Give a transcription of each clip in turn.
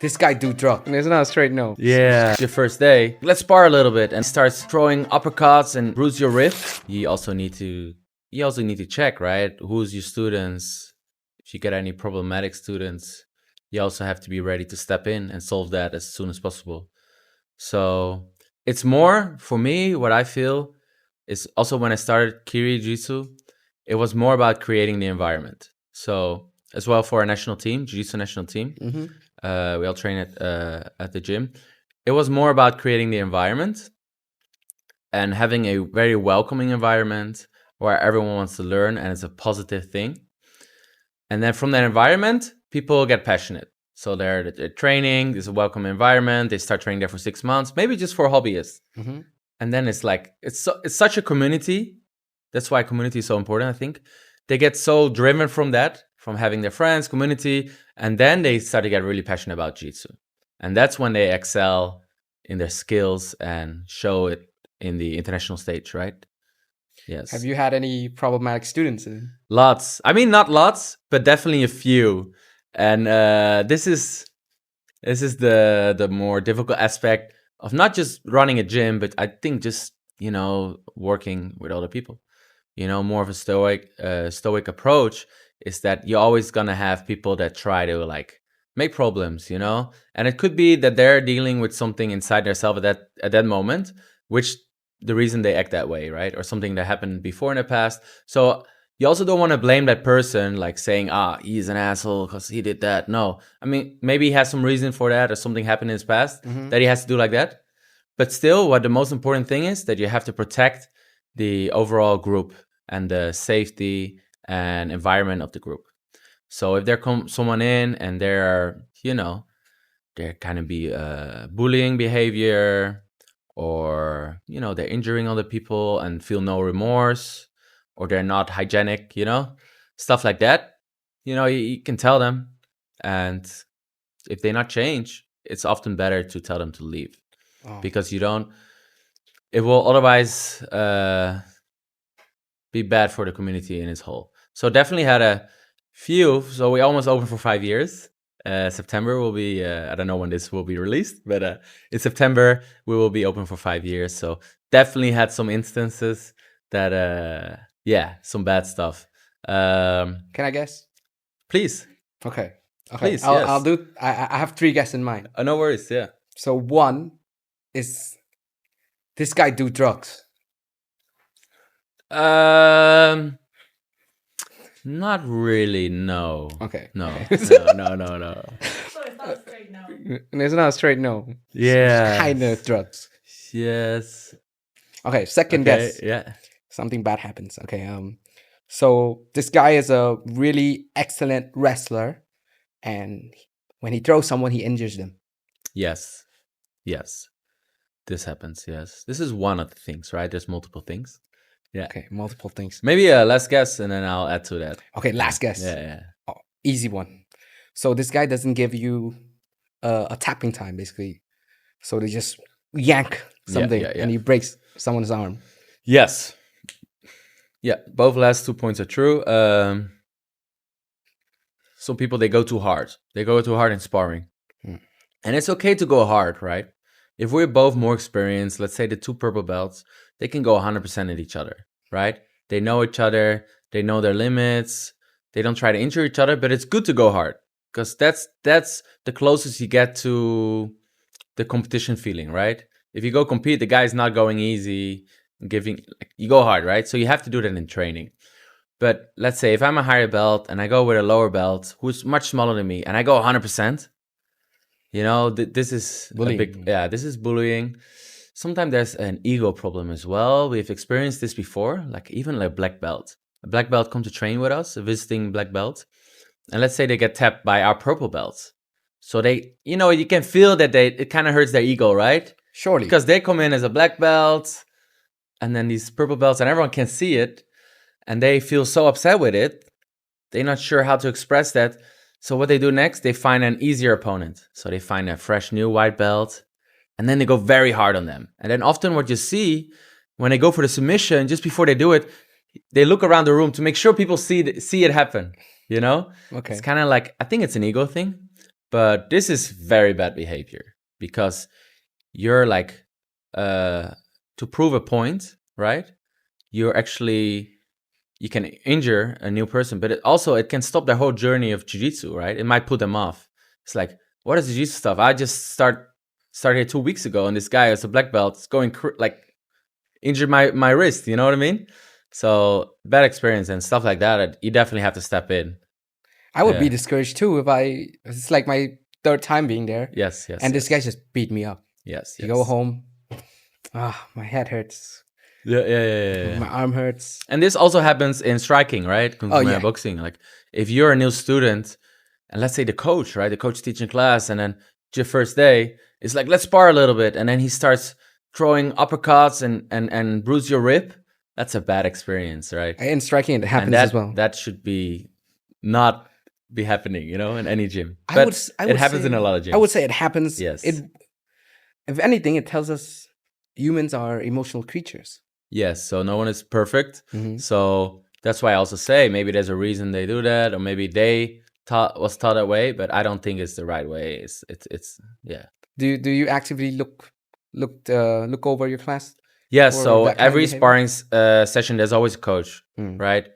This guy do drugs. And it's not a straight no. Yeah. Your first day, let's spar a little bit and starts throwing uppercuts and bruise your wrist. You also need to check, right? Who's your students? If you get any problematic students, you also have to be ready to step in and solve that as soon as possible. So it's more, for me, what I feel is also when I started Kiri Jitsu, it was more about creating the environment. So as well for our national team, Jiu-Jitsu national team, we all train at the gym. It was more about creating the environment and having a very welcoming environment where everyone wants to learn and it's a positive thing. And then from that environment, people get passionate. So they're training, there's a welcome environment, they start training there for 6 months, maybe just for hobbyists. And then it's like, it's such a community. That's why community is so important, I think. They get so driven from that, from having their friends, community, and then they start to get really passionate about Jiu-Jitsu. And that's when they excel in their skills and show it in the international stage, right? Yes. Have you had any problematic students? Lots. I mean, not lots, but definitely a few. And this is the more difficult aspect of not just running a gym, but I think just, working with other people. More of a stoic approach is that you're always gonna have people that try to make problems, and it could be that they're dealing with something inside themselves at that moment, which the reason they act that way, right? Or something that happened before in the past. So you also don't want to blame that person, like saying, he's an asshole because he did that. No, I mean, maybe he has some reason for that or something happened in his past that he has to do like that. But still, what the most important thing is that you have to protect the overall group and the safety and environment of the group. So if there comes someone in and there kind of be bullying behavior, or they're injuring other people and feel no remorse, or they're not hygienic, stuff like that, you can tell them. And if they not change, it's often better to tell them to leave, because it will otherwise be bad for the community in its whole. So definitely had a few. So we almost opened for 5 years. September will be, I don't know when this will be released, but in September we will be open for 5 years. So definitely had some instances that, some bad stuff. Can I guess? Please. Okay. Please, I'll do. I have 3 guesses in mind. No worries. Yeah. So 1 is, this guy do drugs. Not really. No. Okay. No. Okay. No. So it's not a straight no. And it's not a straight no. Yeah. Kind of drugs. Yes. Okay. Second guess. Yeah. Something bad happens. Okay. So this guy is a really excellent wrestler, and when he throws someone, he injures them. Yes. This happens. Yes. This is one of the things, right? There's multiple things. Yeah. Okay. Multiple things. Maybe a last guess, and then I'll add to that. Okay. Last guess. Yeah. Oh, easy one. So this guy doesn't give you a tapping time, basically. So they just yank something, and he breaks someone's arm. Yes. Yeah. Both last 2 points are true. Some people, they go too hard. They go too hard in sparring. And it's okay to go hard, right? If we're both more experienced, let's say the 2 purple belts, they can go 100% at each other, right? They know each other. They know their limits. They don't try to injure each other, but it's good to go hard, because that's the closest you get to the competition feeling, right? If you go compete, the guy's not going easy, you go hard, right? So you have to do that in training. But let's say if I'm a higher belt and I go with a lower belt who's much smaller than me and I go 100%, this is bullying. This is bullying. Sometimes there's an ego problem as well. We've experienced this before, even a black belt. A black belt come to train with us, a visiting black belt. And let's say they get tapped by our purple belts. So they, you can feel that it kind of hurts their ego, right? Surely. Because they come in as a black belt, and then these purple belts, and everyone can see it, and they feel so upset with it. They're not sure how to express that. So what they do next, they find an easier opponent. So they find a fresh new white belt, and then they go very hard on them. And then often what you see when they go for the submission, just before they do it, they look around the room to make sure people see it happen. Okay. It's kind of like, I think it's an ego thing. But this is very bad behavior because you're like, to prove a point, right? You can injure a new person, but it can stop their whole journey of jiu-jitsu, right? It might put them off. It's like, what is jiu-jitsu stuff? I just started here 2 weeks ago, and this guy is a black belt. It's going injured my wrist. You know what I mean? So bad experience and stuff like that. You definitely have to step in. I would be discouraged too it's like my 3rd time being there. Yes. And this guy just beat me up. Yes. You go home. My head hurts. Yeah. My arm hurts. And this also happens in striking, right? Boxing. Like if you're a new student, and let's say the coach, right? The coach teaching class, and then your first day, it's like, let's spar a little bit, and then he starts throwing uppercuts and bruise your rib. That's a bad experience, right? In striking, it happens as well. That should not be happening, in any gym. But it happens in a lot of gyms. I would say it happens. Yes. If anything, it tells us humans are emotional creatures. Yes, so no one is perfect. Mm-hmm. So that's why I also say maybe there's a reason they do that, or maybe they was taught that way, but I don't think it's the right way. It's yeah. Do you actively look over your class? Yes, so every sparring session, there's always a coach, right?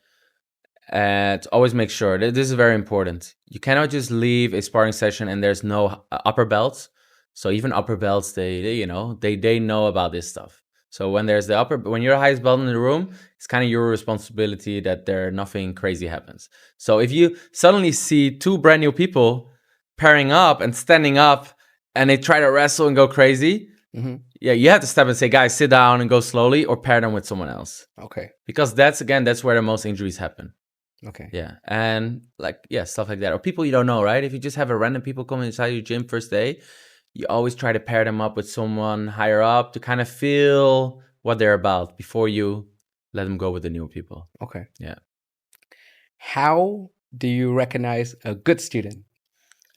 And always make sure that this is very important. You cannot just leave a sparring session and there's no upper belts. So even upper belts, they know about this stuff. So when there's when you're the highest belt in the room, it's kind of your responsibility that nothing crazy happens. So if you suddenly see 2 brand new people pairing up and standing up and they try to wrestle and go crazy, you have to step and say, guys, sit down and go slowly, or pair them with someone else. Okay. Because that's where the most injuries happen. Okay. Yeah. And stuff like that. Or people you don't know, right? If you just have a random people come inside your gym first day, you always try to pair them up with someone higher up to kind of feel what they're about before you let them go with the new people. Okay. Yeah. How do you recognize a good student?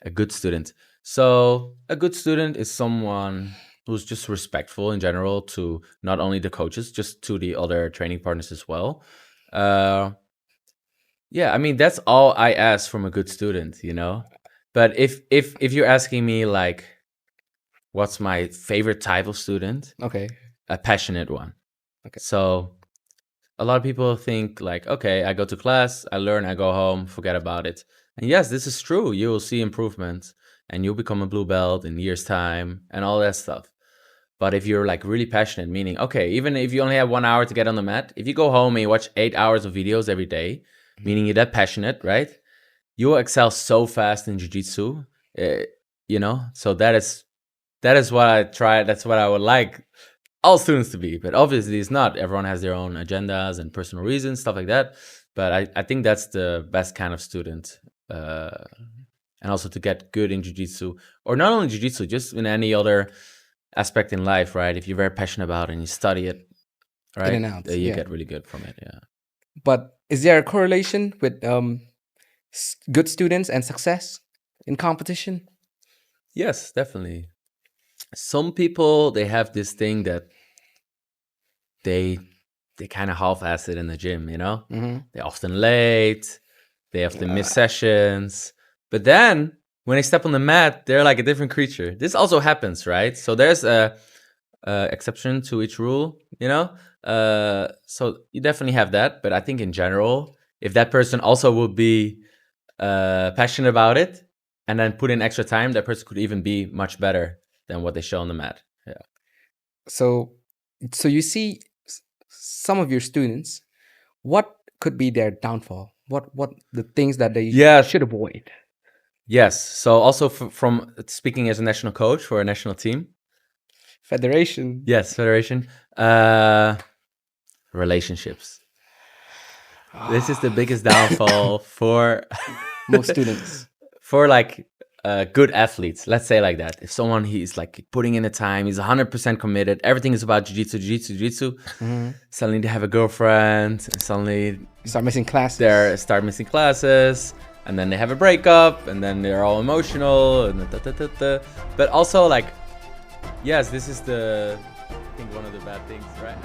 A good student. So a good student is someone who's just respectful in general to not only the coaches, just to the other training partners as well. Yeah, I mean, that's all I ask from a good student, But if you're asking me like, what's my favorite type of student? Okay. A passionate one. Okay. So a lot of people think like, okay, I go to class, I learn, I go home, forget about it. And yes, this is true. You will see improvements and you'll become a blue belt in years' time and all that stuff. But if you're like really passionate, meaning, okay, even if you only have 1 hour to get on the mat, if you go home and you watch 8 hours of videos every day, meaning you're that passionate, right? You will excel so fast in jiu-jitsu, So that is what I try. That's what I would like all students to be. But obviously it's not. Everyone has their own agendas and personal reasons, stuff like that. But I think that's the best kind of student. And also to get good in jiu-jitsu, or not only jiu-jitsu, just in any other aspect in life, right? If you're very passionate about it and you study it, right? You get really good from it, yeah. But is there a correlation with good students and success in competition? Yes, definitely. Some people, they have this thing that they kind of half-ass it in the gym, They're often late, they often miss sessions. But then when they step on the mat, they're like a different creature. This also happens, right? So there's a exception to each rule, So you definitely have that. But I think in general, if that person also would be passionate about it and then put in extra time, that person could even be much better than what they show on the mat. Yeah. So you see some of your students, what could be their downfall? What the things that they should avoid? Yes. So also from speaking as a national coach for a national team. Federation. Yes, federation. Relationships. This is the biggest downfall for most students. For like good athletes, let's say like that. If someone, he's like putting in the time, he's 100% committed, everything is about jiu-jitsu. Suddenly they have a girlfriend, and suddenly start missing classes. Start missing classes, and then they have a breakup, and then they're all emotional, and But also like, yes, this is I think one of the bad things, right?